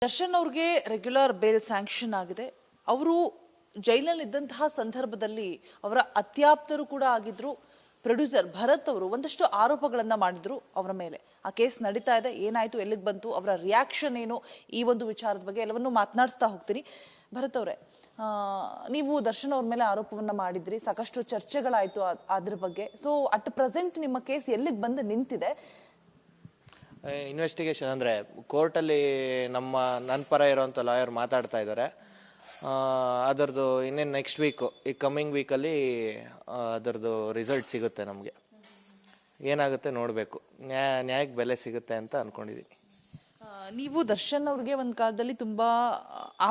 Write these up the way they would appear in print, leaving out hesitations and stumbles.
ದರ್ಶನ್ ಅವ್ರಿಗೆ regular bale sanction ಆಗಿದೆ. ಅವರು ಜೈಲಿನಲ್ಲಿ ಇದ್ದಂತಹ ಸಂದರ್ಭದಲ್ಲಿ ಅವರ ಅತ್ಯಾಪ್ತರು ಕೂಡ ಆಗಿದ್ರು. ಪ್ರೊಡ್ಯೂಸರ್ ಭರತ್ ಅವರು ಒಂದಷ್ಟು ಆರೋಪಗಳನ್ನ ಮಾಡಿದ್ರು ಅವರ ಮೇಲೆ. ಆ ಕೇಸ್ ನಡೀತಾ ಇದೆ, ಏನಾಯ್ತು, ಎಲ್ಲಿಗೆ ಬಂತು, ಅವರ ರಿಯಾಕ್ಷನ್ ಏನು, ಈ ಒಂದು ವಿಚಾರದ ಬಗ್ಗೆ ಎಲ್ಲವನ್ನೂ ಮಾತನಾಡಿಸ್ತಾ ಹೋಗ್ತೀನಿ. ಭರತ್ ಅವರೇ, ನೀವು ದರ್ಶನ್ ಅವ್ರ ಮೇಲೆ ಆರೋಪವನ್ನ ಮಾಡಿದ್ರಿ, ಸಾಕಷ್ಟು ಚರ್ಚೆಗಳಾಯ್ತು ಅದ್ರ ಬಗ್ಗೆ. ಸೊ ಅಟ್ ಪ್ರೆಸೆಂಟ್ ನಿಮ್ಮ ಕೇಸ್ ಎಲ್ಲಿಗೆ ಬಂದು ನಿಂತಿದೆ? ಇನ್ವೆಸ್ಟಿಗೇಷನ್ ಅಂದರೆ ಕೋರ್ಟಲ್ಲಿ ನನ್ನ ಪರ ಇರೋವಂಥ ಲಾಯರ್ ಮಾತಾಡ್ತಾ ಇದ್ದಾರೆ. ಅದರದ್ದು ಇನ್ನೇನು ನೆಕ್ಸ್ಟ್ ವೀಕು, ಈ ಕಮ್ಮಿಂಗ್ ವೀಕಲ್ಲಿ ಅದರದ್ದು ರಿಸಲ್ಟ್ ಸಿಗುತ್ತೆ. ನಮಗೆ ಏನಾಗುತ್ತೆ ನೋಡಬೇಕು, ನ್ಯಾಯಕ್ಕೆ ಬೆಲೆ ಸಿಗುತ್ತೆ ಅಂತ ಅಂದ್ಕೊಂಡಿದ್ದೀನಿ. ನೀವು ದರ್ಶನ್ ಅವ್ರಿಗೆ ಒಂದು ಕಾಲದಲ್ಲಿ ತುಂಬ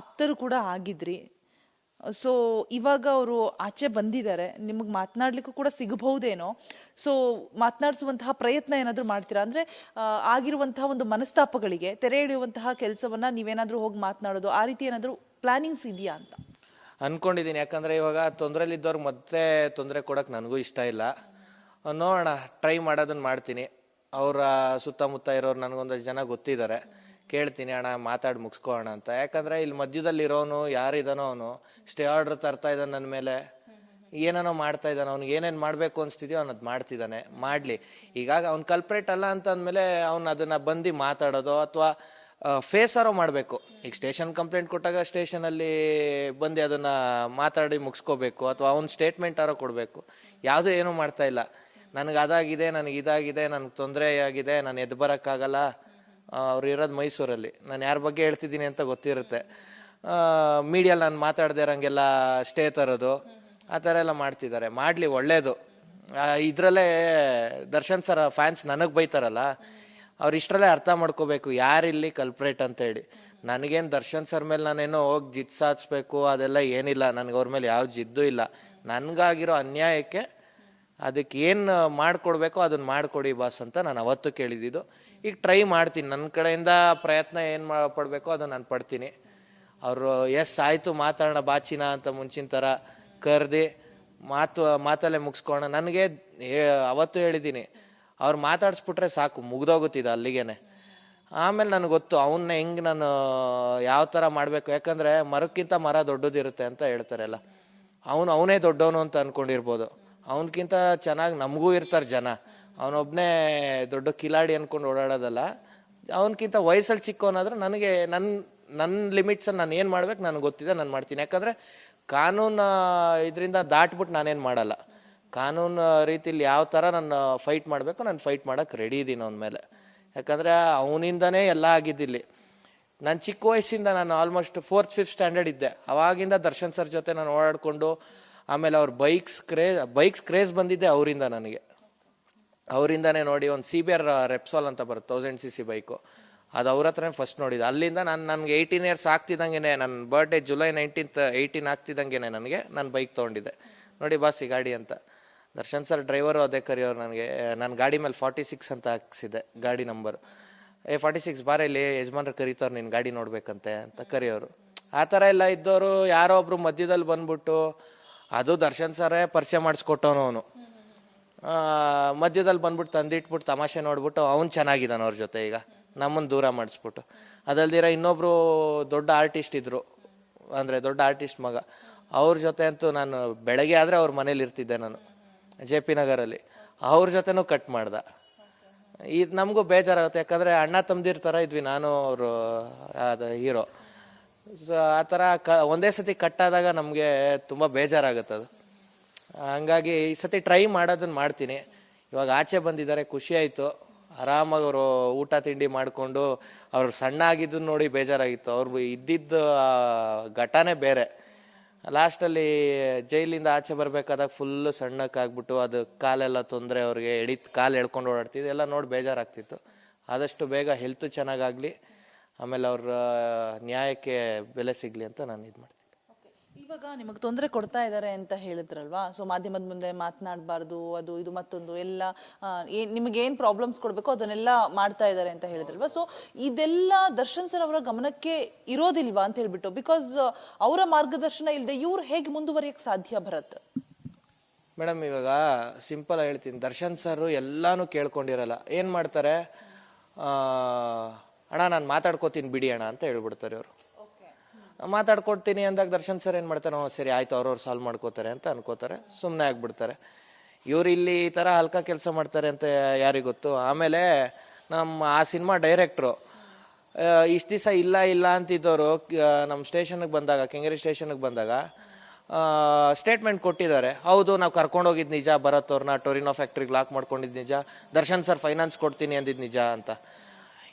ಆಪ್ತರು ಕೂಡ ಆಗಿದ್ರಿ. ಸೊ ಇವಾಗ ಅವರು ಆಚೆ ಬಂದಿದ್ದಾರೆ, ನಿಮಗೆ ಮಾತನಾಡ್ಲಿಕ್ಕೂ ಕೂಡ ಸಿಗಬಹುದೇನೋ. ಸೊ ಮಾತನಾಡಿಸುವಂತಹ ಪ್ರಯತ್ನ ಏನಾದರೂ ಮಾಡ್ತೀರಾ? ಅಂದರೆ ಆಗಿರುವಂತಹ ಒಂದು ಮನಸ್ತಾಪಗಳಿಗೆ ತೆರೆ ಹಿಡಿಯುವಂತಹ ಕೆಲಸವನ್ನ ನೀವೇನಾದರೂ ಹೋಗಿ ಮಾತನಾಡೋದು, ಆ ರೀತಿ ಏನಾದರೂ ಪ್ಲಾನಿಂಗ್ಸ್ ಇದೆಯಾ ಅಂತ ಅಂದ್ಕೊಂಡಿದ್ದೀನಿ. ಯಾಕಂದರೆ ಇವಾಗ ತೊಂದರೆಲಿದ್ದವ್ರಿಗೆ ಮತ್ತೆ ತೊಂದರೆ ಕೊಡೋಕೆ ನನಗೂ ಇಷ್ಟ ಇಲ್ಲ. ನೋಡೋಣ, ಟ್ರೈ ಮಾಡೋದನ್ನ ಮಾಡ್ತೀನಿ. ಅವರ ಸುತ್ತಮುತ್ತ ಇರೋರು ನನಗೊಂದಷ್ಟು ಜನ ಗೊತ್ತಿದ್ದಾರೆ, ಕೇಳ್ತೀನಿ, ಅಣ್ಣ ಮಾತಾಡಿ ಮುಗಿಸ್ಕೋಣ ಅಂತ. ಯಾಕಂದರೆ ಇಲ್ಲಿ ಮಧ್ಯದಲ್ಲಿ ಇರೋನು ಯಾರಿದಾನೋ, ಅವನು ಸ್ಟೇ ಆರ್ಡರ್ ತರ್ತಾ ಇದ್ದಾನೆ ನನ್ನ ಮೇಲೆ, ಏನೇನೋ ಮಾಡ್ತಾ ಇದ್ದಾನೆ. ಅವ್ನಿಗೆ ಏನೇನು ಮಾಡಬೇಕು ಅನಿಸ್ತಿದ್ಯೋ ಅವ್ನು ಅದು ಮಾಡ್ತಿದ್ದಾನೆ, ಮಾಡಲಿ. ಈಗಾಗ ಅವ್ನು ಕಲ್ಪ್ರೇಟ್ ಅಲ್ಲ ಅಂತ ಅಂದಮೇಲೆ ಅವ್ನು ಅದನ್ನು ಬಂದು ಮಾತಾಡೋದು ಅಥವಾ ಫೇಸಾರೋ ಮಾಡಬೇಕು. ಈಗ ಸ್ಟೇಷನ್ ಕಂಪ್ಲೇಂಟ್ ಕೊಟ್ಟಾಗ ಸ್ಟೇಷನಲ್ಲಿ ಬಂದು ಅದನ್ನು ಮಾತಾಡಿ ಮುಗಿಸ್ಕೋಬೇಕು, ಅಥವಾ ಅವ್ನ ಸ್ಟೇಟ್ಮೆಂಟ್ ಆರೋ ಕೊಡಬೇಕು. ಯಾವುದೂ ಏನೂ ಮಾಡ್ತಾ ಇಲ್ಲ. ನನಗೆ ಅದಾಗಿದೆ, ನನಗೆ ಇದಾಗಿದೆ, ನನಗೆ ತೊಂದರೆ ಆಗಿದೆ, ನಾನು ಎದ್ದು ಬರೋಕ್ಕಾಗಲ್ಲ. ಅವ್ರು ಇರೋದು ಮೈಸೂರಲ್ಲಿ, ನಾನು ಯಾರ ಬಗ್ಗೆ ಹೇಳ್ತಿದ್ದೀನಿ ಅಂತ ಗೊತ್ತಿರುತ್ತೆ. ಮೀಡಿಯಲ್ಲಿ ನಾನು ಮಾತಾಡದೇ ಇರೋಂಗೆಲ್ಲ ಸ್ಟೇ ತರೋದು, ಆ ಥರ ಎಲ್ಲ ಮಾಡ್ತಿದ್ದಾರೆ. ಮಾಡಲಿ, ಒಳ್ಳೇದು. ಇದರಲ್ಲೇ ದರ್ಶನ್ ಸರ್ ಫ್ಯಾನ್ಸ್ ನನಗೆ ಬೈತಾರಲ್ಲ, ಅವ್ರು ಇಷ್ಟರಲ್ಲೇ ಅರ್ಥ ಮಾಡ್ಕೋಬೇಕು ಯಾರಿಲ್ಲಿ ಕಲ್ಪ್ರೇಟ್ ಅಂತ ಹೇಳಿ. ನನಗೇನು ದರ್ಶನ್ ಸರ್ ಮೇಲೆ ನಾನೇನೋ ಹೋಗಿ ಜಿದ್ದು ಸಾಧಿಸ್ಬೇಕು ಅದೆಲ್ಲ ಏನಿಲ್ಲ. ನನಗೆ ಅವ್ರ ಮೇಲೆ ಯಾವ ಜಿದ್ದು ಇಲ್ಲ. ನನಗಾಗಿರೋ ಅನ್ಯಾಯಕ್ಕೆ ಅದಕ್ಕೆ ಏನು ಮಾಡಿಕೊಡ್ಬೇಕೋ ಅದನ್ನು ಮಾಡಿಕೊಡಿ ಬಾಸ್ ಅಂತ ನಾನು ಅವತ್ತು ಕೇಳಿದ್ದು. ಈಗ ಟ್ರೈ ಮಾಡ್ತೀನಿ, ನನ್ನ ಕಡೆಯಿಂದ ಪ್ರಯತ್ನ ಏನು ಪಡಬೇಕೋ ಅದನ್ನು ನಾನು ಪಡ್ತೀನಿ. ಅವರು ಎಸ್ ಆಯಿತು ಮಾತಾಡೋಣ ಬಾಚಿನ ಅಂತ ಮುಂಚಿನ ಥರ ಕರೆದು ಮಾತಲ್ಲೇ ಮುಗಿಸ್ಕೋಣ. ನನಗೆ ಅವತ್ತು ಹೇಳಿದ್ದೀನಿ, ಅವ್ರು ಮಾತಾಡಿಸ್ಬಿಟ್ರೆ ಸಾಕು, ಮುಗ್ದೋಗುತ್ತಿದ್ದ ಅಲ್ಲಿಗೇನೆ. ಆಮೇಲೆ ನನಗೆ ಗೊತ್ತು ಅವನ್ನ ಹೆಂಗೆ ನಾನು ಯಾವ ಥರ ಮಾಡಬೇಕು. ಯಾಕಂದರೆ ಮರಕ್ಕಿಂತ ಮರ ದೊಡ್ಡದಿರುತ್ತೆ ಅಂತ ಹೇಳ್ತಾರಲ್ಲ, ಅವನೇ ದೊಡ್ಡವನು ಅಂತ ಅಂದ್ಕೊಂಡಿರ್ಬೋದು. ಅವನಕ್ಕಿಂತ ಚೆನ್ನಾಗಿ ನಮಗೂ ಇರ್ತಾರೆ ಜನ. ಅವನೊಬ್ಬನೇ ದೊಡ್ಡ ಕಿಲಾಡಿ ಅಂದ್ಕೊಂಡು ಓಡಾಡೋದಲ್ಲ. ಅವನಕ್ಕಿಂತ ವಯಸ್ಸಲ್ಲಿ ಚಿಕ್ಕವನಾದ್ರೆ ನನಗೆ ನನ್ನ ಲಿಮಿಟ್ಸಲ್ಲಿ ನಾನು ಏನು ಮಾಡ್ಬೇಕು ನನಗೆ ಗೊತ್ತಿದೆ, ನಾನು ಮಾಡ್ತೀನಿ. ಯಾಕಂದರೆ ಕಾನೂನು ಇದರಿಂದ ದಾಟ್ಬಿಟ್ಟು ನಾನೇನು ಮಾಡಲ್ಲ. ಕಾನೂನು ರೀತಿಲಿ ಯಾವ ಥರ ನಾನು ಫೈಟ್ ಮಾಡಬೇಕು ನಾನು ಫೈಟ್ ಮಾಡೋಕ್ಕೆ ರೆಡಿ ಇದ್ದೀನಿ ಅವನ ಮೇಲೆ. ಯಾಕಂದರೆ ಅವನಿಂದನೇ ಎಲ್ಲ ಆಗಿದ್ದಿಲ್ಲಿ. ನಾನು ಚಿಕ್ಕ ವಯಸ್ಸಿಂದ ನಾನು ಆಲ್ಮೋಸ್ಟ್ 4th 5th ಸ್ಟ್ಯಾಂಡರ್ಡ್ ಇದ್ದೆ. ಅವಾಗಿಂದ ದರ್ಶನ್ ಸರ್ ಜೊತೆ ನಾನು ಓಡಾಡಿಕೊಂಡು, ಆಮೇಲೆ ಅವ್ರ ಬೈಕ್ಸ್ ಕ್ರೇಜ್ ಬಂದಿದ್ದೆ ಅವರಿಂದ. ನನಗೆ ಅವರಿಂದನೇ ನೋಡಿ ಒಂದು CBR ರೆಪ್ಸಾಲ್ ಅಂತ ಬರುತ್ತೆ 1000cc ಬೈಕು, ಅದು ಅವ್ರ ಹತ್ರನೇ ಫಸ್ಟ್ ನೋಡಿದ್ದು. ಅಲ್ಲಿಂದ ನನಗೆ 18 years ಆಗ್ತಿದ್ದಂಗೆ, ನನ್ನ ಬರ್ಡೇ July 19th 18 ಆಗ್ತಿದ್ದಂಗೆ ನಾನು ಬೈಕ್ ತೊಗೊಂಡಿದ್ದೆ. ನೋಡಿ ಬಾಸ್ ಈ ಗಾಡಿ ಅಂತ. ದರ್ಶನ್ ಸರ್ ಡ್ರೈವರು ಅದೇ ಕರೆಯೋರು ನನಗೆ. ನನ್ನ ಗಾಡಿ ಮೇಲೆ 46 ಅಂತ ಹಾಕ್ಸಿದ್ದೆ ಗಾಡಿ ನಂಬರ್. 46 ಬಾರ ಇಲ್ಲಿ ಯಜಮಾನ್ರು ಕರೀತವ್ರು, ನಿನ್ನ ಗಾಡಿ ನೋಡ್ಬೇಕಂತೆ ಅಂತ ಕರೆಯೋರು. ಆ ಥರ ಎಲ್ಲ ಇದ್ದವರು ಯಾರೋ ಒಬ್ರು ಮಧ್ಯದಲ್ಲಿ ಬಂದ್ಬಿಟ್ಟು, ಅದು ದರ್ಶನ್ ಸರೇ ಪರಿಚಯ ಮಾಡಿಸ್ಕೊಟ್ಟವನು. ಅವನು ಮಧ್ಯದಲ್ಲಿ ಬಂದ್ಬಿಟ್ಟು ತಂದಿಟ್ಬಿಟ್ಟು ತಮಾಷೆ ನೋಡ್ಬಿಟ್ಟು ಅವ್ನು ಚೆನ್ನಾಗಿದ್ದಾನೆ ಅವ್ರ ಜೊತೆ. ಈಗ ನಮ್ಮನ್ನು ದೂರ ಮಾಡಿಸ್ಬಿಟ್ಟು. ಅದಲ್ದಿರ ಇನ್ನೊಬ್ರು ದೊಡ್ಡ ಆರ್ಟಿಸ್ಟ್ ಇದ್ರು, ಅಂದರೆ ದೊಡ್ಡ ಆರ್ಟಿಸ್ಟ್ ಮಗ. ಅವ್ರ ಜೊತೆ ಅಂತೂ ನಾನು ಬೆಳಗ್ಗೆ ಆದರೆ ಅವ್ರ ಮನೇಲಿ ಇರ್ತಿದ್ದೆ ನಾನು, JP ನಗರಲ್ಲಿ. ಅವ್ರ ಜೊತೆನೂ ಕಟ್ ಮಾಡ್ದ. ಇದು ನಮಗೂ ಬೇಜಾರಾಗುತ್ತೆ, ಯಾಕಂದರೆ ಅಣ್ಣ ತಮ್ಮದಿರ ಥರ ಇದ್ವಿ ನಾನು ಅವರು, ಅದು ಹೀರೋ. ಸೊ ಆ ಥರ ಒಂದೇ ಸತಿ ಕಟ್ಟಾದಾಗ ನಮಗೆ ತುಂಬ ಬೇಜಾರಾಗುತ್ತೆ ಅದು. ಹಂಗಾಗಿ ಈ ಸತಿ ಟ್ರೈ ಮಾಡೋದನ್ನ ಮಾಡ್ತೀನಿ. ಇವಾಗ ಆಚೆ ಬಂದಿದ್ದಾರೆ, ಖುಷಿ ಆಯಿತು. ಆರಾಮಾಗಿ ಅವರು ಊಟ ತಿಂಡಿ ಮಾಡಿಕೊಂಡು, ಅವ್ರು ಸಣ್ಣ ಆಗಿದ್ದನ್ನು ನೋಡಿ ಬೇಜಾರಾಗಿತ್ತು. ಅವ್ರು ಇದ್ದಿದ್ದ ಘಟನೆ ಬೇರೆ. ಲಾಸ್ಟಲ್ಲಿ ಜೈಲಿಂದ ಆಚೆ ಬರಬೇಕಾದಾಗ ಫುಲ್ಲು ಸಣ್ಣಕ್ಕಾಗ್ಬಿಟ್ಟು, ಅದು ಕಾಲೆಲ್ಲ ತೊಂದರೆ, ಅವ್ರಿಗೆ ಕಾಲು ಎಳ್ಕೊಂಡು ಓಡಾಡ್ತಿದ್ದು ಎಲ್ಲ ನೋಡಿ ಬೇಜಾರಾಗ್ತಿತ್ತು. ಆದಷ್ಟು ಬೇಗ ಹೆಲ್ತ್ ಚೆನ್ನಾಗಾಗಲಿ, ಆಮೇಲೆ ಅವ್ರ ನ್ಯಾಯಕ್ಕೆ ಬೆಲೆ ಸಿಗಲಿ ಅಂತ ನಾನು ಇದು ಮಾಡ್ತೀನಿ. ಇವಾಗ ನಿಮಗೆ ತೊಂದರೆ ಕೊಡ್ತಾ ಇದ್ದಾರೆ ಅಂತ ಹೇಳಿದ್ರಲ್ವಾ, ಸೊ ಮಾಧ್ಯಮದ ಮುಂದೆ ಮಾತನಾಡಬಾರ್ದು, ಅದು ಇದು ಮತ್ತೊಂದು ಎಲ್ಲ, ನಿಮಗೇನು ಪ್ರಾಬ್ಲಮ್ಸ್ ಕೊಡಬೇಕು ಅದನ್ನೆಲ್ಲ ಮಾಡ್ತಾ ಇದ್ದಾರೆ ಅಂತ ಹೇಳಿದ್ರಲ್ವಾ. ಸೊ ಇದೆಲ್ಲ ದರ್ಶನ್ ಸರ್ ಅವರ ಗಮನಕ್ಕೆ ಇರೋದಿಲ್ವಾ ಅಂತ ಹೇಳ್ಬಿಟ್ಟು, ಬಿಕಾಸ್ ಅವರ ಮಾರ್ಗದರ್ಶನ ಇಲ್ಲದೆ ಇವ್ರು ಹೇಗೆ ಮುಂದುವರಿಯಕ್ಕೆ ಸಾಧ್ಯ? ಭರತ್ ಮೇಡಮ್, ಇವಾಗ ಸಿಂಪಲ್ ಹೇಳ್ತೀನಿ, ದರ್ಶನ್ ಸರ್ ಎಲ್ಲಾನು ಕೇಳ್ಕೊಂಡಿರಲ್ಲ. ಏನು ಮಾಡ್ತಾರೆ, ಅಣ್ಣ ನಾನು ಮಾತಾಡ್ಕೋತೀನಿ ಬಿಡಿ ಅಣ್ಣ ಅಂತ ಹೇಳ್ಬಿಡ್ತಾರೆ ಅವರು. ಮಾತಾಡ್ಕೊಡ್ತೀನಿ ಅಂದಾಗ ದರ್ಶನ್ ಸರ್ ಏನು ಮಾಡ್ತಾರೆ, ಸರಿ ಆಯ್ತು ಅವ್ರವ್ರು ಸಾಲ್ವ್ ಮಾಡ್ಕೋತಾರೆ ಅಂತ ಅನ್ಕೋತಾರೆ, ಸುಮ್ಮನೆ ಆಗ್ಬಿಡ್ತಾರೆ. ಇವ್ರು ಇಲ್ಲಿ ಈ ಥರ ಹಲ್ಕ ಕೆಲಸ ಮಾಡ್ತಾರೆ ಅಂತ ಯಾರಿಗೆ ಗೊತ್ತು. ಆಮೇಲೆ ನಮ್ಮ ಆ ಸಿನಿಮಾ ಡೈರೆಕ್ಟ್ರು ಇಷ್ಟು ದಿವಸ ಇಲ್ಲ ಅಂತಿದ್ದವರು ನಮ್ಮ ಸ್ಟೇಷನ್ಗೆ ಬಂದಾಗ, ಕೆಂಗೇರಿ ಸ್ಟೇಷನ್ಗೆ ಬಂದಾಗ ಸ್ಟೇಟ್ಮೆಂಟ್ ಕೊಟ್ಟಿದ್ದಾರೆ. ಹೌದು ನಾವು ಕರ್ಕೊಂಡೋಗಿದ್ದು ನಿಜ, ಭರತ್ ಅವ್ರನ್ನ ಟೊರಿನೋ ಫ್ಯಾಕ್ಟ್ರಿಗೆ ಲಾಕ್ ಮಾಡ್ಕೊಂಡಿದ್ದು ನಿಜ, ದರ್ಶನ್ ಸರ್ ಫೈನಾನ್ಸ್ ಕೊಡ್ತೀನಿ ಅಂದಿದ್ದು ನಿಜ ಅಂತ.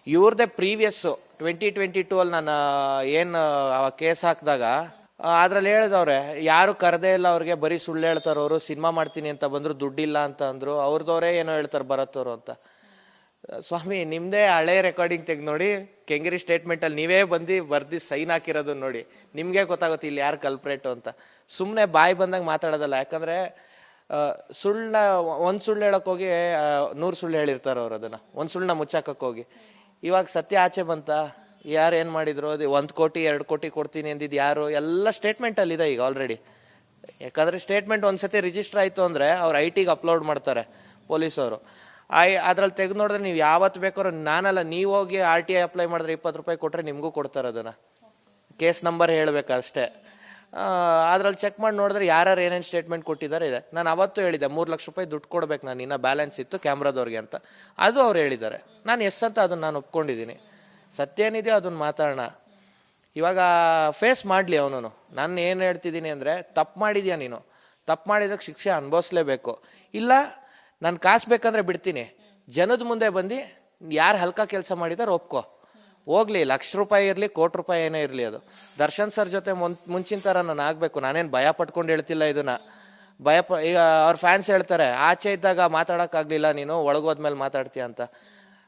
ಇವ್ರದ್ದೇ ಪ್ರೀವಿಯಸ್ಸು 2022 ನಾನು ಏನು ಕೇಸ್ ಹಾಕಿದಾಗ ಅದ್ರಲ್ಲಿ ಹೇಳಿದವ್ರೆ, ಯಾರು ಕರೆದೇ ಇಲ್ಲ ಅವ್ರಿಗೆ, ಬರೀ ಸುಳ್ಳು ಹೇಳ್ತಾರೆ ಅವರು, ಸಿನಿಮಾ ಮಾಡ್ತೀನಿ ಅಂತ ಬಂದರು ದುಡ್ಡಿಲ್ಲ ಅಂತ ಅಂದರು, ಅವ್ರದವರೇ ಏನೋ ಹೇಳ್ತಾರೆ ಭರತ್ ಅವರು ಅಂತ. ಸ್ವಾಮಿ ನಿಮ್ಮದೇ ಹಳೆ ರೆಕಾರ್ಡಿಂಗ್ ತೆಗೆದು ನೋಡಿ, ಕೆಂಗೇರಿ ಸ್ಟೇಟ್ಮೆಂಟಲ್ಲಿ ನೀವೇ ಬಂದು ಬರ್ದು ಸೈನ್ ಹಾಕಿರೋದು ನೋಡಿ, ನಿಮಗೆ ಗೊತ್ತಾಗುತ್ತೆ ಇಲ್ಲಿ ಯಾರು ಕಲ್ಪ್ರೇಟು ಅಂತ. ಸುಮ್ಮನೆ ಬಾಯಿ ಬಂದಂಗೆ ಮಾತಾಡೋದಲ್ಲ. ಯಾಕಂದರೆ ಸುಳ್ಳನ್ನ ಒಂದು ಸುಳ್ಳು ಹೇಳೋಕೆ ಹೋಗಿ 100 ಸುಳ್ಳು ಹೇಳಿರ್ತಾರೆ ಅವ್ರು. ಅದನ್ನು ಒಂದು ಸುಳ್ಳನ್ನ ಮುಚ್ಚಾಕಕ್ಕೆ ಹೋಗಿ ಇವಾಗ ಸತ್ಯ ಆಚೆ ಬಂತ. ಯಾರು ಏನು ಮಾಡಿದ್ರು, ಅದು 1 ಕೋಟಿ 2 ಕೋಟಿ ಕೊಡ್ತೀನಿ ಅಂದಿದ್ದು ಯಾರು, ಎಲ್ಲ ಸ್ಟೇಟ್ಮೆಂಟಲ್ಲಿದೆ ಈಗ ಆಲ್ರೆಡಿ. ಯಾಕಂದರೆ ಸ್ಟೇಟ್ಮೆಂಟ್ ಒಂದ್ಸತಿ ರಿಜಿಸ್ಟರ್ ಆಯಿತು ಅಂದರೆ ಅವ್ರು IT ಗೆ ಅಪ್ಲೋಡ್ ಮಾಡ್ತಾರೆ ಪೊಲೀಸವರು. ಅದ್ರಲ್ಲಿ ತೆಗೆದು ನೋಡಿದ್ರೆ ನೀವು ಯಾವತ್ತು ಬೇಕಾದ್ರೂ, ನಾನಲ್ಲ ನೀವು ಹೋಗಿ RTI ಅಪ್ಲೈ ಮಾಡಿದ್ರೆ 20 ರೂಪಾಯಿ ಕೊಟ್ಟರೆ ನಿಮಗೂ ಕೊಡ್ತಾರೆ ಅದನ್ನು, ಕೇಸ್ ನಂಬರ್ ಹೇಳಬೇಕಷ್ಟೇ. ಅದ್ರಲ್ಲಿ ಚೆಕ್ ಮಾಡಿ ನೋಡಿದ್ರೆ ಯಾರು ಏನೇನು ಸ್ಟೇಟ್ಮೆಂಟ್ ಕೊಟ್ಟಿದ್ದಾರೆ ಇದೆ. ನಾನು ಅವತ್ತು ಹೇಳಿದ್ದೆ 3 ಲಕ್ಷ ರೂಪಾಯಿ ದುಡ್ಡು ಕೊಡ್ಬೇಕು ನಾನು, ಇನ್ನೂ ಬ್ಯಾಲೆನ್ಸ್ ಇತ್ತು ಕ್ಯಾಮ್ರಾದವ್ರಿಗೆ ಅಂತ. ಅದು ಅವ್ರು ಹೇಳಿದ್ದಾರೆ. ನಾನು ಎಸ್ ಅಂತ ಅದನ್ನು ನಾನು ಒಪ್ಕೊಂಡಿದ್ದೀನಿ. ಸತ್ಯ ಏನಿದೆಯೋ ಅದನ್ನು ಮಾತಾಡೋಣ. ಇವಾಗ ಫೇಸ್ ಮಾಡಲಿ ಅವನು. ನಾನು ಏನು ಹೇಳ್ತಿದ್ದೀನಿ ಅಂದರೆ, ತಪ್ಪು ಮಾಡಿದ್ಯಾ ನೀನು, ತಪ್ಪು ಮಾಡಿದಕ್ಕೆ ಶಿಕ್ಷೆ ಅನುಭವಿಸ್ಲೇಬೇಕು. ಇಲ್ಲ ನಾನು ಕಾಸು ಬೇಕಂದ್ರೆ ಬಿಡ್ತೀನಿ, ಜನದ ಮುಂದೆ ಬಂದು ಯಾರು ಹಲ್ಕ ಕೆಲಸ ಮಾಡಿದಾರೆ ಒಪ್ಕೋ, ಹೋಗ್ಲಿ, ಲಕ್ಷ ರೂಪಾಯಿ ಇರಲಿ, ಕೋಟಿ ರೂಪಾಯಿ ಏನೇ ಇರಲಿ. ಅದು ದರ್ಶನ್ ಸರ್ ಜೊತೆ ಮುಂಚಿನ ಥರ ನಾನು ಆಗಬೇಕು. ನಾನೇನು ಭಯ ಪಟ್ಕೊಂಡು ಹೇಳ್ತಿಲ್ಲ ಇದನ್ನು. ಈಗ ಅವ್ರ ಫ್ಯಾನ್ಸ್ ಹೇಳ್ತಾರೆ, ಆಚೆ ಇದ್ದಾಗ ಮಾತಾಡೋಕ್ಕಾಗಲಿಲ್ಲ ನೀನು, ಒಳಗೋದ್ಮೇಲೆ ಮಾತಾಡ್ತೀಯ ಅಂತ.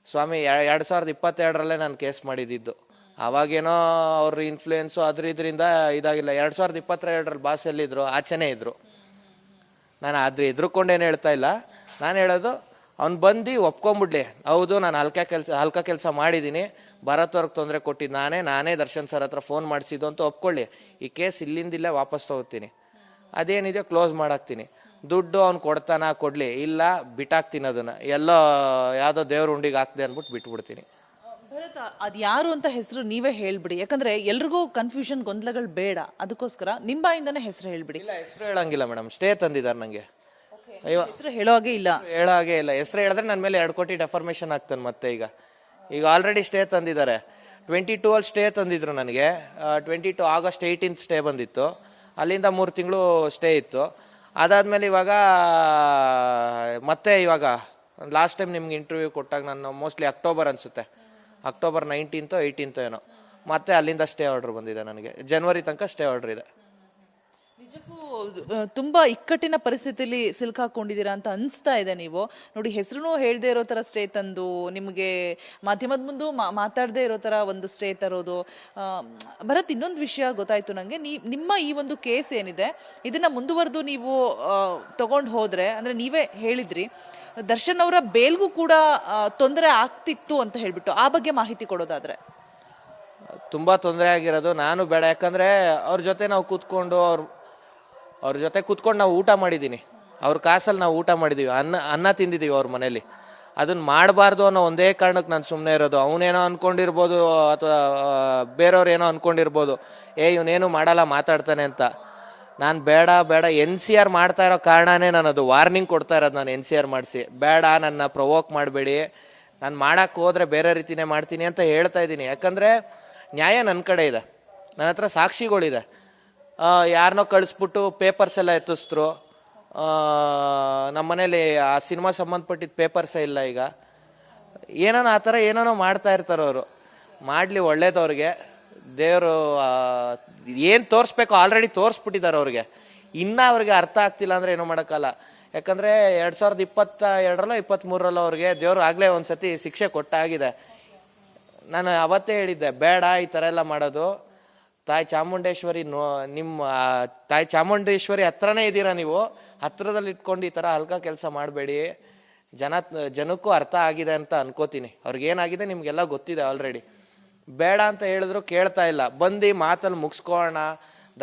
ಸ್ವಾಮಿ 2022ರಲ್ಲೇ ನಾನು ಕೇಸ್ ಮಾಡಿದ್ದು. ಅವಾಗೇನೋ ಅವ್ರ ಇನ್ಫ್ಲೂಯೆನ್ಸು ಇದರಿಂದ ಇದಾಗಿಲ್ಲ. 2022ರಲ್ಲಿ ಬಾಸ್ ಎಲ್ಲಿದ್ರು, ಆಚೆನೇ ಇದ್ರು. ನಾನು ಎದ್ರುಕೊಂಡೇನು ಹೇಳ್ತಾ ಇಲ್ಲ. ನಾನು ಹೇಳೋದು, ಅವ್ನು ಬಂದು ಒಪ್ಕೊಂಬಿಡ್ಲಿ, ಹೌದು ನಾನು ಹಲ್ಕ ಕೆಲಸ ಮಾಡಿದ್ದೀನಿ, ಭರತ್ ಅವ್ರಿಗೆ ತೊಂದರೆ ಕೊಟ್ಟಿದ್ದು ನಾನೇ ದರ್ಶನ್ ಸರ್ ಹತ್ರ ಫೋನ್ ಮಾಡಿಸಿದ್ದು ಅಂತ ಒಪ್ಕೊಳ್ಳಿ. ಈ ಕೇಸ್ ಇಲ್ಲಿಂದಿಲ್ಲೇ ವಾಪಸ್ ತಗೋತೀನಿ, ಅದೇನಿದೆ ಕ್ಲೋಸ್ ಮಾಡಾಕ್ತೀನಿ. ದುಡ್ಡು ಅವ್ನು ಕೊಡ್ತಾನ ಕೊಡಲಿ, ಇಲ್ಲ ಬಿಟ್ಟಾಕ್ತೀನಿ ಅದನ್ನು, ಎಲ್ಲೋ ಯಾವುದೋ ದೇವ್ರ ಉಂಡಿಗೆ ಹಾಕ್ದೆ ಅಂದ್ಬಿಟ್ಟು ಬಿಟ್ಬಿಡ್ತೀನಿ. ಭರತ್, ಅದು ಯಾರು ಅಂತ ಹೆಸರು ನೀವೇ ಹೇಳ್ಬಿಡಿ. ಯಾಕಂದ್ರೆ ಎಲ್ರಿಗೂ ಕನ್ಫ್ಯೂಷನ್, ಗೊಂದಲಗಳು ಬೇಡ. ಅದಕ್ಕೋಸ್ಕರ ನಿಮ್ಮ ಬಾಯಿಂದನೇ ಹೆಸರು ಹೇಳ್ಬಿಡಿ. ಇಲ್ಲ, ಹೆಸರು ಹೇಳಂಗಿಲ್ಲ ಮೇಡಮ್, ಸ್ಟೇ ತಂದಿದ್ದಾರೆ ನನಗೆ. ಹೆಸರು ಹೇಳೋ ಹಾಗೆ ಇಲ್ಲ. ಹೆಸರು ಹೇಳಿದ್ರೆ ನನ್ನ ಮೇಲೆ 2 ಕೋಟಿ ಡೆಫಾರ್ಮೇಷನ್ ಆಗ್ತಾನೆ ಮತ್ತೆ. ಈಗ ಆಲ್ರೆಡಿ ಸ್ಟೇ ತಂದಿದ್ದಾರೆ. 22 ಅಲ್ಲಿ ಸ್ಟೇ ತಂದಿದ್ರು ನನಗೆ. 22 ಆಗಸ್ಟ್ 18 ಸ್ಟೇ ಬಂದಿತ್ತು. ಅಲ್ಲಿಂದ 3 ತಿಂಗಳು ಸ್ಟೇ ಇತ್ತು. ಅದಾದ್ಮೇಲೆ ಇವಾಗ ಲಾಸ್ಟ್ ಟೈಮ್ ನಿಮ್ಗೆ ಇಂಟರ್ವ್ಯೂ ಕೊಟ್ಟಾಗ ನಾನು ಮೋಸ್ಟ್ಲಿ ಅಕ್ಟೋಬರ್ ಅನ್ಸುತ್ತೆ, ಅಕ್ಟೋಬರ್ 19 18 ಏನೋ, ಮತ್ತೆ ಅಲ್ಲಿಂದ ಸ್ಟೇ ಆರ್ಡರ್ ಬಂದಿದೆ ನನಗೆ. ಜನವರಿ ತನಕ ಸ್ಟೇ ಆರ್ಡರ್ ಇದೆ. ನಿಜಕ್ಕೂ ತುಂಬಾ ಇಕ್ಕಟ್ಟಿನ ಪರಿಸ್ಥಿತಿಯಲ್ಲಿ ಸಿಲ್ಕಾಕೊಂಡಿದ್ದೀರಾ ಅಂತ ಅನಿಸ್ತಾ ಇದೆ. ನೀವು ನೋಡಿ, ಹೆಸರು ಹೇಳದೆ ಇರೋ ತರ ಸ್ಟೇ ತಂದು, ನಿಮಗೆ ಮಾಧ್ಯಮದ ಮುಂದೆ ಮಾತಾಡದೇ ಇರೋ ತರ ಒಂದು ಸ್ಟೇ ತರೋದು. ಭರತ್, ಇನ್ನೊಂದು ವಿಷಯ ಗೊತ್ತಾಯ್ತು ನನಗೆ. ನಿಮ್ಮ ಈ ಒಂದು ಕೇಸ್ ಏನಿದೆ, ಇದನ್ನ ಮುಂದುವರೆದು ನೀವು ತಗೊಂಡು ಹೋದ್ರೆ, ಅಂದ್ರೆ ನೀವೇ ಹೇಳಿದ್ರಿ ದರ್ಶನ್ ಅವರ ಬೇಲ್ಗೂ ಕೂಡ ತೊಂದರೆ ಆಗ್ತಿತ್ತು ಅಂತ ಹೇಳ್ಬಿಟ್ಟು, ಆ ಬಗ್ಗೆ ಮಾಹಿತಿ ಕೊಡೋದಾದ್ರೆ. ತುಂಬಾ ತೊಂದರೆ ಆಗಿರೋದು ನಾನು ಬೇಡ. ಯಾಕಂದ್ರೆ ಅವ್ರ ಜೊತೆ ನಾವು ಕೂತ್ಕೊಂಡು ನಾವು ಊಟ ಮಾಡಿದ್ದೀನಿ. ಅವ್ರ ಕಾಸಲ್ಲಿ ನಾವು ಊಟ ಮಾಡಿದೀವಿ, ಅನ್ನ ತಿಂದಿದ್ದೀವಿ ಅವ್ರ ಮನೇಲಿ. ಅದನ್ನ ಮಾಡಬಾರ್ದು ಅನ್ನೋ ಒಂದೇ ಕಾರಣಕ್ಕೆ ನಾನು ಸುಮ್ಮನೆ ಇರೋದು. ಅವನೇನೋ ಅನ್ಕೊಂಡಿರ್ಬೋದು, ಅಥವಾ ಬೇರೆಯವ್ರು ಏನೋ ಅನ್ಕೊಂಡಿರ್ಬೋದು, ಇವನೇನು ಮಾಡಲ್ಲ ಮಾತಾಡ್ತಾನೆ ಅಂತ. ನಾನು ಬೇಡ NCR ಮಾಡ್ತಾ ಇರೋ ಕಾರಣನೇ ನಾನು ಅದು ವಾರ್ನಿಂಗ್ ಕೊಡ್ತಾ ಇರೋದು. ನಾನು NCR ಮಾಡಿಸಿ, ಬೇಡ ನನ್ನ ಪ್ರೊವೋಕ್ ಮಾಡಬೇಡಿ, ನಾನು ಮಾಡಕ್ಕೆ ಹೋದ್ರೆ ಬೇರೆ ರೀತಿನೇ ಮಾಡ್ತೀನಿ ಅಂತ ಹೇಳ್ತಾ ಇದ್ದೀನಿ. ಯಾಕಂದರೆ ನ್ಯಾಯ ನನ್ನ ಕಡೆ ಇದೆ, ನನ್ನ ಹತ್ರ ಸಾಕ್ಷಿಗಳಿದೆ. ಯಾರನ್ನೋ ಕಳಿಸ್ಬಿಟ್ಟು ಪೇಪರ್ಸ್ ಎಲ್ಲ ಎತ್ತಿಸಿದ್ರು. ನಮ್ಮ ಮನೇಲಿ ಆ ಸಿನಿಮಾ ಸಂಬಂಧಪಟ್ಟಿದ್ದ ಪೇಪರ್ಸೇ ಇಲ್ಲ. ಈಗ ಆ ಥರ ಏನೇನೋ ಮಾಡ್ತಾ ಇರ್ತಾರೆ ಅವರು. ಮಾಡಲಿ, ಒಳ್ಳೇದವ್ರಿಗೆ. ದೇವರು ಏನು ತೋರಿಸ್ಬೇಕು ಆಲ್ರೆಡಿ ತೋರಿಸ್ಬಿಟ್ಟಿದ್ದಾರೆ ಅವ್ರಿಗೆ. ಇನ್ನೂ ಅವ್ರಿಗೆ ಅರ್ಥ ಆಗ್ತಿಲ್ಲ ಅಂದರೆ ಏನೂ ಮಾಡೋಕ್ಕಲ್ಲ. ಯಾಕಂದರೆ 2022ರಲ್ಲೋ 23ರಲ್ಲೋ ಅವ್ರಿಗೆ ದೇವರು ಆಗಲೇ ಒಂದು ಸತಿ ಶಿಕ್ಷೆ ಕೊಟ್ಟಾಗಿದೆ. ನಾನು ಅವತ್ತೇ ಹೇಳಿದ್ದೆ, ಬೇಡ ಈ ಥರ ಎಲ್ಲ ಮಾಡೋದು. ತಾಯಿ ಚಾಮುಂಡೇಶ್ವರಿ ನಿಮ್ಮ ತಾಯಿ ಚಾಮುಂಡೇಶ್ವರಿ ಹತ್ರನೇ ಇದ್ದೀರಾ ನೀವು, ಹತ್ರದಲ್ಲಿ ಇಟ್ಕೊಂಡು ಈ ಥರ ಹಲ್ಕ ಕೆಲಸ ಮಾಡಬೇಡಿ. ಜನಕ್ಕೂ ಅರ್ಥ ಆಗಿದೆ ಅಂತ ಅನ್ಕೋತೀನಿ. ಅವ್ರಿಗೇನಾಗಿದೆ ನಿಮಗೆಲ್ಲ ಗೊತ್ತಿದೆ ಆಲ್ರೆಡಿ. ಬೇಡ ಅಂತ ಹೇಳಿದ್ರು ಕೇಳ್ತಾ ಇಲ್ಲ. ಬಂದು ಮಾತಲ್ಲಿ ಮುಗಿಸ್ಕೊಳ್ಳೋಣ.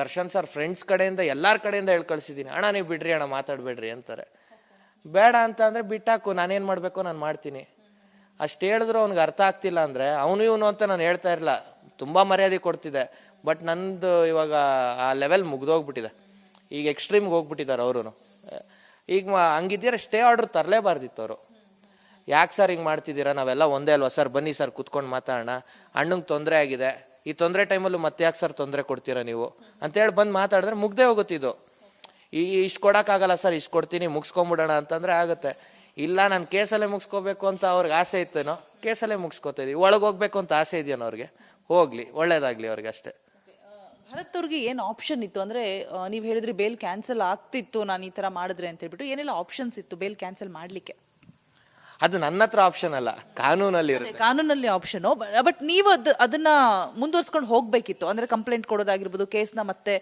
ದರ್ಶನ್ ಸರ್ ಫ್ರೆಂಡ್ಸ್ ಕಡೆಯಿಂದ ಎಲ್ಲರ ಕಡೆಯಿಂದ ಹೇಳಿ ಕಳಿಸಿದ್ದೀನಿ, ಅಣ್ಣ ನೀವು ಬಿಡ್ರಿ ಅಣ್ಣ ಮಾತಾಡಬೇಡ್ರಿ ಅಂತಾರೆ. ಬೇಡ ಅಂತ ಅಂದರೆ ಬಿಟ್ಟಾಕು, ನಾನೇನು ಮಾಡಬೇಕೋ ನಾನು ಮಾಡ್ತೀನಿ. ಅಷ್ಟು ಹೇಳಿದ್ರು ಅವ್ನಿಗೆ ಅರ್ಥ ಆಗ್ತಿಲ್ಲ ಅಂದರೆ ಅವನು ಇವನು ಅಂತ ನಾನು ಹೇಳ್ತಾ ಇರಲಿಲ್ಲ, ತುಂಬ ಮರ್ಯಾದೆ ಕೊಡ್ತಿದ್ದೆ. ಬಟ್ ನಂದು ಇವಾಗ ಆ ಲೆವೆಲ್ ಮುಗ್ದೋಗ್ಬಿಟ್ಟಿದೆ, ಈಗ ಎಕ್ಸ್ಟ್ರೀಮ್ಗೆ ಹೋಗ್ಬಿಟ್ಟಿದ್ದಾರೆ ಅವರು. ಈಗ ಹಂಗಿದ್ದೀರ ಸ್ಟೇ ಆರ್ಡ್ರ್ ತರಲೇಬಾರ್ದಿತ್ತು ಅವರು. ಯಾಕೆ ಸರ್ ಹಿಂಗೆ ಮಾಡ್ತಿದ್ದೀರಾ, ನಾವೆಲ್ಲ ಒಂದೇ ಅಲ್ವಾ ಸರ್, ಬನ್ನಿ ಸರ್ ಕುತ್ಕೊಂಡು ಮಾತಾಡೋಣ, ಅಣ್ಣಂಗೆ ತೊಂದರೆ ಆಗಿದೆ, ಈ ತೊಂದರೆ ಟೈಮಲ್ಲೂ ಮತ್ತೆ ಯಾಕೆ ಸರ್ ತೊಂದರೆ ಕೊಡ್ತೀರಾ ನೀವು ಅಂತೇಳಿ ಬಂದು ಮಾತಾಡಿದ್ರೆ ಮುಗ್ದೇ ಹೋಗುತ್ತಿದ್ದು. ಇಷ್ಟು ಕೊಡೋಕ್ಕಾಗಲ್ಲ ಸರ್, ಇಷ್ಟು ಕೊಡ್ತೀನಿ ಮುಗಿಸ್ಕೊಂಬಿಡೋಣ ಅಂತಂದರೆ ಆಗುತ್ತೆ. ಇಲ್ಲ ನಾನು ಕೇಸಲ್ಲೇ ಮುಗಿಸ್ಕೋಬೇಕು ಅಂತ ಅವ್ರಿಗೆ ಆಸೆ ಇತ್ತೇನೋ, ಕೇಸಲ್ಲೇ ಮುಗಿಸ್ಕೋತಿದ್ವಿ. ಒಳಗೆ ಹೋಗ್ಬೇಕು ಅಂತ ಆಸೆ ಇದೆಯೇನೋ ಅವ್ರಿಗೆ, ಹೋಗ್ಲಿ, ಒಳ್ಳೇದಾಗ್ಲಿ ಅವ್ರಿಗೆ ಅಷ್ಟೇ. ಭರತ್ ಅವ್ರಿಗೆ ಏನು ಆಪ್ಷನ್ ಇತ್ತು ಅಂದ್ರೆ, ನೀವು ಹೇಳಿದ್ರಿ ಬೇಲ್ ಕ್ಯಾನ್ಸಲ್ ಆಗ್ತಿತ್ತು ನಾನು ಈ ತರ ಮಾಡಿದ್ರೆ ಅಂತ ಹೇಳ್ಬಿಟ್ಟು, ಏನೆಲ್ಲ ಆಪ್ಷನ್ಸ್ ಇತ್ತು ಬೇಲ್ ಕ್ಯಾನ್ಸಲ್ ಮಾಡ್ಲಿಕ್ಕೆ? ಅದು ನನ್ನ ಹತ್ರ ಆಪ್ಷನ್ ಅಲ್ಲ, ಕಾನೂನಲ್ಲಿ ಇರುತ್ತೆ. ಕಾನೂನಲ್ಲಿ ಆಪ್ಷನ್, ಬಟ್ ನೀವು ಅದನ್ನ ಮುಂದುವರ್ಸ್ಕೊಂಡು ಹೋಗ್ಬೇಕಿತ್ತು ಅಂದ್ರೆ, ಕಂಪ್ಲೇಂಟ್ ಕೊಡೋದಾಗಿರ್ಬೋದು, ಕೇಸ್ನ ಮತ್ತೆ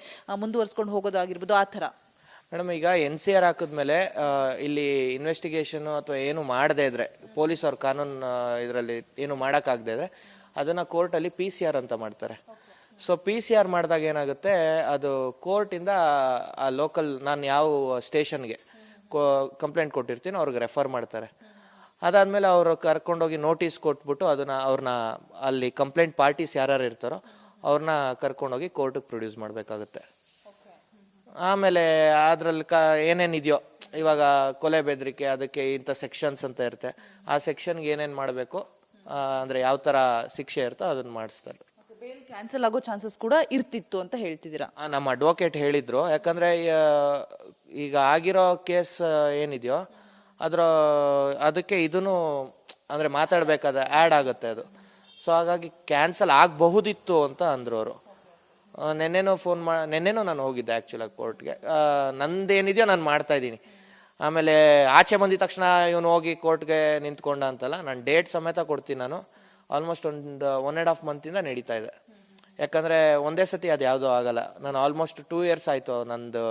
ಮುಂದುವರ್ಸ್ಕೊಂಡು ಹೋಗೋದಾಗಿರ್ಬೋದು, ಆ ಥರ. ಮೇಡಮ್, ಈಗ NCR ಹಾಕಿದ್ಮೇಲೆ ಇಲ್ಲಿ ಇನ್ವೆಸ್ಟಿಗೇಷನ್ ಅಥವಾ ಏನು ಮಾಡದೇ ಇದ್ರೆ, ಪೊಲೀಸ್ ಅವ್ರ ಕಾನೂನು ಇದರಲ್ಲಿ ಏನು ಮಾಡೋಕ್ಕಾಗದೇ ಇದ್ರೆ ಅದನ್ನ ಕೋರ್ಟಲ್ಲಿ PCR ಅಂತ ಮಾಡ್ತಾರೆ. ಸೊ PCR ಮಾಡಿದಾಗ ಏನಾಗುತ್ತೆ, ಅದು ಕೋರ್ಟಿಂದ ಆ ಲೋಕಲ್ ನಾನು ಯಾವ ಸ್ಟೇಷನ್ಗೆ ಕಂಪ್ಲೇಂಟ್ ಕೊಟ್ಟಿರ್ತೀನಿ ಅವ್ರಿಗೆ ರೆಫರ್ ಮಾಡ್ತಾರೆ. ಅದಾದಮೇಲೆ ಅವರು ಕರ್ಕೊಂಡೋಗಿ ನೋಟಿಸ್ ಕೊಟ್ಬಿಟ್ಟು ಅವ್ರನ್ನ ಅಲ್ಲಿ ಕಂಪ್ಲೇಂಟ್ ಪಾರ್ಟೀಸ್ ಯಾರ್ಯಾರು ಇರ್ತಾರೋ ಅವ್ರನ್ನ ಕರ್ಕೊಂಡೋಗಿ ಕೋರ್ಟಿಗೆ ಪ್ರೊಡ್ಯೂಸ್ ಮಾಡಬೇಕಾಗುತ್ತೆ. ಆಮೇಲೆ ಅದರಲ್ಲಿ ಏನೇನಿದೆಯೋ, ಇವಾಗ ಕೊಲೆ ಬೆದರಿಕೆ, ಅದಕ್ಕೆ ಇಂಥ ಸೆಕ್ಷನ್ಸ್ ಅಂತ ಇರುತ್ತೆ, ಆ ಸೆಕ್ಷನ್ಗೆ ಏನೇನು ಮಾಡಬೇಕು ಅಂದರೆ ಯಾವ ಥರ ಶಿಕ್ಷೆ ಇರುತ್ತೋ ಅದನ್ನು ಮಾಡಿಸ್ತಾರೆ. ಬೇಲ್ ಕ್ಯಾನ್ಸಲ್ ಆಗೋ ಚಾನ್ಸಸ್ ಕೂಡ ಇರ್ತಿತ್ತು ಅಂತ ಹೇಳ್ತಿದ್ದೀರಾ? ನಮ್ಮ ಅಡ್ವೊಕೇಟ್ ಹೇಳಿದ್ರು. ಯಾಕಂದರೆ ಈಗ ಆಗಿರೋ ಕೇಸ್ ಏನಿದೆಯೋ ಅದಕ್ಕೆ ಇದನ್ನು ಅಂದರೆ ಮಾತಾಡಬೇಕಾದ ಆ್ಯಡ್ ಆಗುತ್ತೆ ಅದು. ಸೊ ಹಾಗಾಗಿ ಕ್ಯಾನ್ಸಲ್ ಆಗಬಹುದಿತ್ತು ಅಂತ ಅಂದರು ಅವರು. ನೆನ್ನೆನೂ ನಾನು ಹೋಗಿದ್ದೆ ಆ್ಯಕ್ಚುಲಾಗಿ ಕೋರ್ಟ್ಗೆ. ನಂದೇನಿದೆಯೋ ನಾನು ಮಾಡ್ತಾ ಇದ್ದೀನಿ. ಆಮೇಲೆ ಆಚೆ ಬಂದಿದ ತಕ್ಷಣ ಇವನು ಹೋಗಿ ಕೋರ್ಟ್ಗೆ ನಿಂತ್ಕೊಂಡ ಅಂತಲ್ಲ, ನಾನು ಡೇಟ್ ಸಮೇತ ಕೊಡ್ತೀನಿ. ನಾನು ಆಲ್ಮೋಸ್ಟ್ ಒಂದು 1.5 ಮಂತಿಂದ ನಡೀತಾ ಇದೆ. ಯಾಕಂದರೆ ಒಂದೇ ಸತಿ ಅದು ಯಾವುದೂ ಆಗಲ್ಲ. ನಾನು ಆಲ್ಮೋಸ್ಟ್ 2 years ಆಯಿತು ನಂದು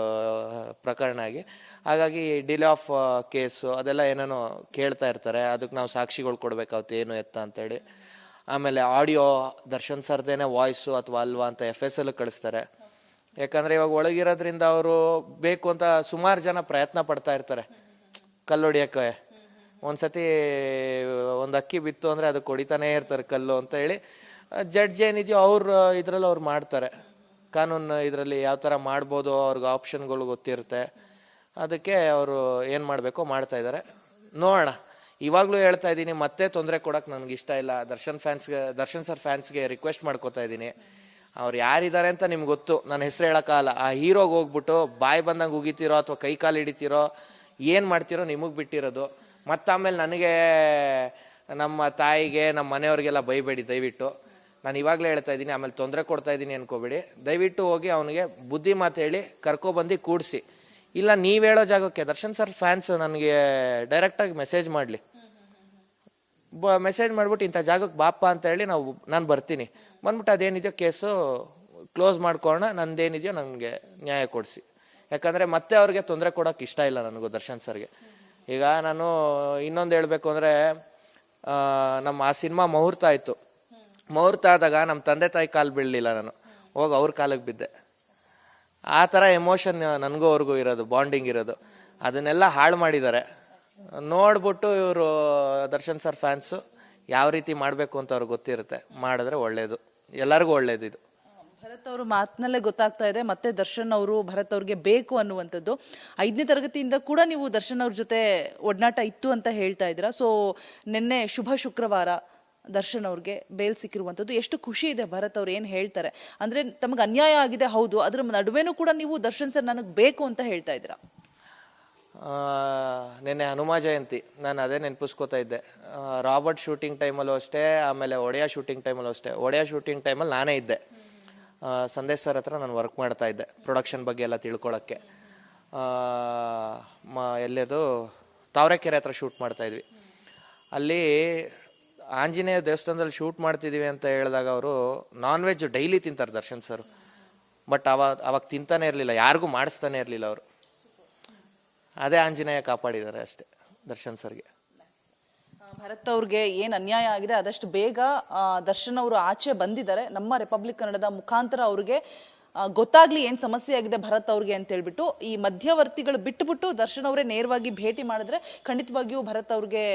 ಪ್ರಕರಣ ಆಗಿ. ಹಾಗಾಗಿ ಡಿಲೇ ಆಫ್ ಕೇಸು ಅದೆಲ್ಲ ಏನೇನೋ ಕೇಳ್ತಾ ಇರ್ತಾರೆ, ಅದಕ್ಕೆ ನಾವು ಸಾಕ್ಷಿಗಳು ಕೊಡಬೇಕಾಗುತ್ತೆ ಏನು ಎತ್ತ ಅಂತೇಳಿ. ಆಮೇಲೆ ಆಡಿಯೋ ದರ್ಶನ್ ಸರ್ದೇನೆ ವಾಯ್ಸು ಅಥವಾ ಅಲ್ವಾ ಅಂತ FSL ಕಳಿಸ್ತಾರೆ. ಯಾಕಂದರೆ ಇವಾಗ ಒಳಗಿರೋದ್ರಿಂದ ಅವರು ಬೇಕು ಅಂತ ಸುಮಾರು ಜನ ಪ್ರಯತ್ನ ಪಡ್ತಾ ಇರ್ತಾರೆ ಕಲ್ಲೊಡಿಯೋಕ್ಕೆ. ಒಂದ್ಸತಿ ಒಂದು ಅಕ್ಕಿ ಬಿತ್ತು ಅಂದರೆ ಅದಕ್ಕೆ ಹೊಡಿತಾನೇ ಇರ್ತಾರೆ ಕಲ್ಲು ಅಂತ ಹೇಳಿ. ಜಡ್ಜ್ ಏನಿದೆಯೋ ಇದರಲ್ಲಿ ಅವ್ರು ಮಾಡ್ತಾರೆ. ಕಾನೂನು ಇದರಲ್ಲಿ ಯಾವ ಥರ ಮಾಡ್ಬೋದು ಅವ್ರಿಗೆ ಆಪ್ಷನ್ಗಳು ಗೊತ್ತಿರುತ್ತೆ. ಅದಕ್ಕೆ ಅವರು ಏನು ಮಾಡಬೇಕೋ ಮಾಡ್ತಾ ಇದ್ದಾರೆ. ನೋಡೋಣ. ಇವಾಗಲೂ ಹೇಳ್ತಾ ಇದ್ದೀನಿ, ಮತ್ತೆ ತೊಂದರೆ ಕೊಡೋಕೆ ನನಗೆ ಇಷ್ಟ ಇಲ್ಲ. ದರ್ಶನ್ ಸರ್ ಫ್ಯಾನ್ಸ್ಗೆ ರಿಕ್ವೆಸ್ಟ್ ಮಾಡ್ಕೋತಾ ಇದ್ದೀನಿ, ಅವ್ರು ಯಾರಿದ್ದಾರೆ ಅಂತ ನಿಮ್ಗೆ ಗೊತ್ತು, ನನ್ನ ಹೆಸರು ಹೇಳೋಕ್ಕಾಗಲ್ಲ. ಆ ಹೀರೋಗೆ ಹೋಗ್ಬಿಟ್ಟು ಬಾಯಿ ಬಂದಂಗೆ ಉಗಿತೀರೋ ಅಥವಾ ಕೈ ಕಾಲು ಹಿಡಿತೀರೋ ಏನು ಮಾಡ್ತೀರೋ ನಿಮಗೆ ಬಿಟ್ಟಿರೋದು. ಮತ್ತು ಆಮೇಲೆ ನನಗೆ, ನಮ್ಮ ತಾಯಿಗೆ, ನಮ್ಮ ಮನೆಯವ್ರಿಗೆಲ್ಲ ಬೈಬೇಡಿ ದಯವಿಟ್ಟು. ನಾನು ಇವಾಗಲೇ ಹೇಳ್ತಾ ಇದ್ದೀನಿ, ಆಮೇಲೆ ತೊಂದರೆ ಕೊಡ್ತಾ ಇದ್ದೀನಿ ಅನ್ಕೋಬೇಡಿ. ದಯವಿಟ್ಟು ಹೋಗಿ ಅವನಿಗೆ ಬುದ್ಧಿ ಮಾತು ಹೇಳಿ ಕರ್ಕೊಬಂದು ಕೂಡಿಸಿ. ಇಲ್ಲ ನೀವು ಹೇಳೋ ಜಾಗಕ್ಕೆ ದರ್ಶನ್ ಸರ್ ಫ್ಯಾನ್ಸ್ ನನಗೆ ಡೈರೆಕ್ಟಾಗಿ ಮೆಸೇಜ್ ಮಾಡಲಿ, ಮೆಸೇಜ್ ಮಾಡಿಬಿಟ್ಟು ಇಂಥ ಜಾಗಕ್ಕೆ ಬಾಪ ಅಂತ ಹೇಳಿ ನಾನು ಬರ್ತೀನಿ. ಬಂದ್ಬಿಟ್ಟು ಅದೇನಿದೆಯೋ ಕೇಸು ಕ್ಲೋಸ್ ಮಾಡ್ಕೊಳ್ಳೋಣ, ನಂದೇನಿದೆಯೋ ನನಗೆ ನ್ಯಾಯ ಕೊಡಿಸಿ. ಯಾಕಂದರೆ ಮತ್ತೆ ಅವ್ರಿಗೆ ತೊಂದರೆ ಕೊಡೋಕೆ ಇಷ್ಟ ಇಲ್ಲ ನನಗೂ, ದರ್ಶನ್ ಸರ್ಗೆ. ಈಗ ನಾನು ಇನ್ನೊಂದು ಹೇಳಬೇಕು ಅಂದರೆ, ನಮ್ಮ ಆ ಸಿನಿಮಾ ಮುಹೂರ್ತ ಆಯಿತು. ಮುಹೂರ್ತ ಆದಾಗ ನಮ್ಮ ತಂದೆ ತಾಯಿ ಕಾಲು ಬೀಳಲಿಲ್ಲ, ನಾನು ಹೋಗಿ ಅವ್ರ ಕಾಲಿಗೆ ಬಿದ್ದೆ. ಆ ಥರ ಎಮೋಷನ್ ನನಗೂ ಅವ್ರಿಗೂ ಇರೋದು, ಬಾಂಡಿಂಗ್ ಇರೋದು. ಅದನ್ನೆಲ್ಲ ಹಾಳು ಮಾಡಿದ್ದಾರೆ. ನೋಡ್ಬಿಟ್ಟು ಇವರು ದರ್ಶನ್ ಸರ್ ಫ್ಯಾನ್ಸು ಯಾವ ರೀತಿ ಮಾಡಬೇಕು ಅಂತ ಅವ್ರಿಗೆ ಗೊತ್ತಿರುತ್ತೆ. ಮಾಡಿದ್ರೆ ಒಳ್ಳೇದು, ಎಲ್ಲರಿಗೂ ಒಳ್ಳೇದು. ಇದು ಭರತ್ ಅವರು ಮಾತಿನಲ್ಲೇ ಗೊತ್ತಾಗ್ತಾ ಇದೆ, ಮತ್ತೆ ದರ್ಶನ್ ಅವರು ಭರತ್ ಅವ್ರಿಗೆ ಬೇಕು ಅನ್ನುವಂಥದ್ದು. 5ನೇ ತರಗತಿಯಿಂದ ಕೂಡ ನೀವು ದರ್ಶನ್ ಅವ್ರ ಜೊತೆ ಒಡನಾಟ ಇತ್ತು ಅಂತ ಹೇಳ್ತಾ ಇದ್ದೀರಾ. ಸೊ ನಿನ್ನೆ ಶುಭ ಶುಕ್ರವಾರ ದರ್ಶನ್ ಅವ್ರಿಗೆ ಬೇಲ್ ಸಿಕ್ಕಿರುವಂಥದ್ದು. ಎಷ್ಟು ಖುಷಿ ಇದೆ ಭರತ್ ಅವ್ರು ಏನು ಹೇಳ್ತಾರೆ ಅಂದರೆ, ತಮಗೆ ಅನ್ಯಾಯ ಆಗಿದೆ ಹೌದು, ಅದ್ರ ನಡುವೆನೂ ಕೂಡ ನೀವು ದರ್ಶನ್ ಸರ್ ನನಗೆ ಬೇಕು ಅಂತ ಹೇಳ್ತಾ ಇದ್ದೀರಾ. ನಿನ್ನೆ ಹನುಮ ಜಯಂತಿ, ನಾನು ಅದೇ ನೆನಪಿಸ್ಕೋತಾ ಇದ್ದೆ. ರಾಬರ್ಟ್ ಶೂಟಿಂಗ್ ಟೈಮಲ್ಲೂ ಅಷ್ಟೇ, ಆಮೇಲೆ ಒಡೆಯ ಶೂಟಿಂಗ್ ಟೈಮಲ್ಲೂ ಅಷ್ಟೇ. ಒಡೆಯ ಶೂಟಿಂಗ್ ಟೈಮಲ್ಲಿ ನಾನೇ ಇದ್ದೆ. ಸಂದೇಶ್ ಸರ್ ಹತ್ರ ನಾನು ವರ್ಕ್ ಮಾಡ್ತಾ ಇದ್ದೆ, ಪ್ರೊಡಕ್ಷನ್ ಬಗ್ಗೆ ಎಲ್ಲ ತಿಳ್ಕೊಳ್ಳೋಕ್ಕೆ. ಎಲ್ಲದು ತಾವರೆಕೆರೆ ಹತ್ರ ಶೂಟ್ ಮಾಡ್ತಾ ಇದ್ವಿ. ಅಲ್ಲಿ ಆಂಜನೇಯ ದೇವಸ್ಥಾನದಲ್ಲಿ ಶೂಟ್ ಮಾಡ್ತಿದ್ದೀವಿ ಅಂತ ಹೇಳಿದಾಗ ಅವರು ನಾನ್ ವೆಜ್ ಡೈಲಿ ತಿಂತಾರೆ ದರ್ಶನ್ ಸರ್. ಬಟ್ ಅವಾಗ ತಿಂತಾನೆ ಇರಲಿಲ್ಲ, ಯಾರಿಗೂ ಮಾಡಿಸ್ತಾನೆ ಇರಲಿಲ್ಲ ಅವರು. ಅದೇ ಆಂಜನೇಯ ಕಾಪಾಡಿದ್ದಾರೆ ಅಷ್ಟೇ ದರ್ಶನ್ ಸರ್ಗೆ. ಭರತ್ ಅವ್ರಿಗೆ ಏನು ಅನ್ಯಾಯ ಆಗಿದೆ ಆದಷ್ಟು ಬೇಗ ದರ್ಶನ್ ಅವರು ಆಚೆ ಬಂದಿದ್ದಾರೆ. ನಮ್ಮ ರಿಪಬ್ಲಿಕ್ ಕನ್ನಡದ ಮುಖಾಂತರ ಅವ್ರಿಗೆ ಗೊತ್ತಾಗ್ಲಿ ಏನ್ ಸಮಸ್ಯೆ ಆಗಿದೆ ಭರತ್ ಅವ್ರಿಗೆ ಅಂತ ಹೇಳ್ಬಿಟ್ಟು ಈ ಮಧ್ಯವರ್ತಿಗಳು ಬಿಟ್ಟುಬಿಟ್ಟು ದರ್ಶನ್ ಅವರೇ ನೇರವಾಗಿ ಭೇಟಿ ಮಾಡಿದ್ರೆ ಖಂಡಿತವಾಗಿಯೂ ಭರತ್ ಅವ್ರಿಗೆ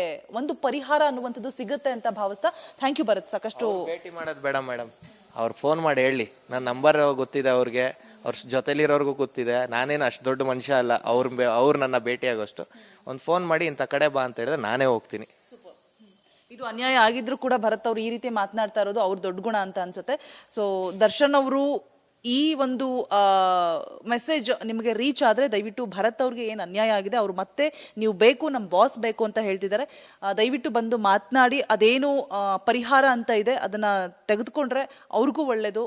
ಒಂದು ಪರಿಹಾರ ಅನ್ನುವಂಥದ್ದು ಸಿಗುತ್ತೆ ಅಂತ ಭಾವಿಸ್ತಾ ಥ್ಯಾಂಕ್ ಯು ಭರತ್. ಸಾಕಷ್ಟು ಭೇಟಿ ಮಾಡೋದು ಬೇಡ ಮೇಡಮ್, ಅವ್ರು ಫೋನ್ ಮಾಡಿ ಹೇಳಿ, ನನ್ನ ನಂಬರ್ ಗೊತ್ತಿದೆ ಅವ್ರಿಗೆ, ಅವ್ರ ಜೊತೆಲಿರೋರ್ಗೂ ಗೊತ್ತಿದೆ, ನಾನೇನು ಅಷ್ಟು ದೊಡ್ಡ ಮನುಷ್ಯ ಅಲ್ಲ ಅವ್ರು ನನ್ನ ಭೇಟಿ ಆಗೋಷ್ಟು. ಒಂದು ಫೋನ್ ಮಾಡಿ ಇಂಥ ಕಡೆ ಬಾ ಅಂತ ಹೇಳಿದ್ರೆ ನಾನೇ ಹೋಗ್ತೀನಿ. ಇದು ಅನ್ಯಾಯ ಆಗಿದ್ರು ಕೂಡ ಭರತ್ ಅವರು ಈ ರೀತಿ ಮಾತನಾಡ್ತಾ ಇರೋದು ಅವ್ರ ದೊಡ್ಡ ಗುಣ ಅಂತ ಅನ್ಸುತ್ತೆ. ಸೊ ದರ್ಶನ್ ಅವರು ಈ ಒಂದು ಮೆಸೇಜ್ ನಿಮಗೆ ರೀಚ್ ಆದ್ರೆ ದಯವಿಟ್ಟು ಭರತ್ ಅವ್ರಿಗೆ ಏನು ಅನ್ಯಾಯ ಆಗಿದೆ ಅವ್ರು ಮತ್ತೆ ನೀವು ಬೇಕು, ನಮ್ಮ ಬಾಸ್ ಬೇಕು ಅಂತ ಹೇಳ್ತಿದ್ದಾರೆ, ದಯವಿಟ್ಟು ಬಂದು ಮಾತನಾಡಿ ಅದೇನು ಪರಿಹಾರ ಅಂತ ಇದೆ ಅದನ್ನ ತೆಗೆದುಕೊಂಡ್ರೆ ಅವ್ರಿಗೂ ಒಳ್ಳೇದು,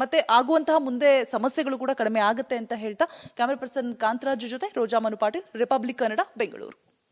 ಮತ್ತೆ ಆಗುವಂತಹ ಮುಂದೆ ಸಮಸ್ಯೆಗಳು ಕೂಡ ಕಡಿಮೆ ಆಗುತ್ತೆ ಅಂತ ಹೇಳ್ತಾ ಕ್ಯಾಮರಾ ಪರ್ಸನ್ ಕಾಂತರಾಜು ಜೊತೆ ರೋಜಾ ಮನು ಪಾಟೀಲ್, ರಿಪಬ್ಲಿಕ್ ಕನ್ನಡ, ಬೆಂಗಳೂರು.